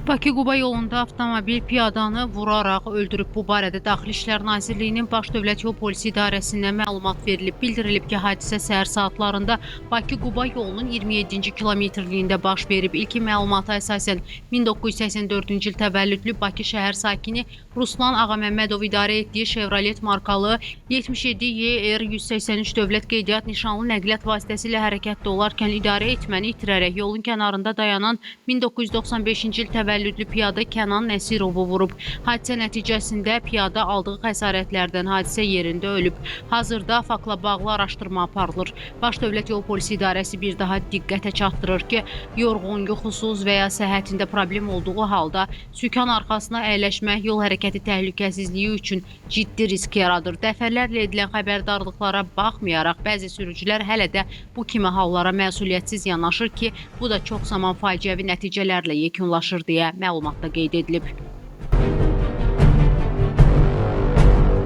Bakı-Quba yolunda avtomobil piyadanı vuraraq öldürüb. Bu barədə Daxili İşlər Nazirliyinin Baş Dövlət Yol Polisi İdarəsindən məlumat verilib. Bildirilib ki, hadisə səhər saatlarında Bakı-Quba yolunun 27-ci kilometrliyində baş verib. İlkin məlumata əsasən 1984-cü il təvəllüdlü Bakı şəhər sakini Ruslan Ağaməmmədov idarə etdiyi Chevrolet markalı 77YR 183 dövlət qeydiyyat nişanlı nəqliyyat vasitəsi ilə hərəkətdə olarkən idarə etməni itirərək yolun kənarında dayanan 1995-ci il təvəllüdlü piyada Kənan Nəsirovu vurub. Hadisə nəticəsində piyada aldığı xəsarətlərdən hadisə yerində ölüb. Hazırda faktla bağlı araşdırma aparılır. Baş Dövlət Yol Polisi İdarəsi bir daha diqqətə çatdırır ki, yorğun, yuxusuz və ya səhhətində problem olduğu halda sükan arxasına əyləşmək yol hərəkəti təhlükəsizliyi üçün ciddi risk yaradır. Dəfələrlə edilən xəbərdarlıqlara baxmayaraq bəzi sürücülər hələ də bu kimi hallara məsuliyyətsiz yanaşır ki, bu da çox zaman faciəvi nəticələrlə yekunlaşır deyə məlumatda qeyd edilib.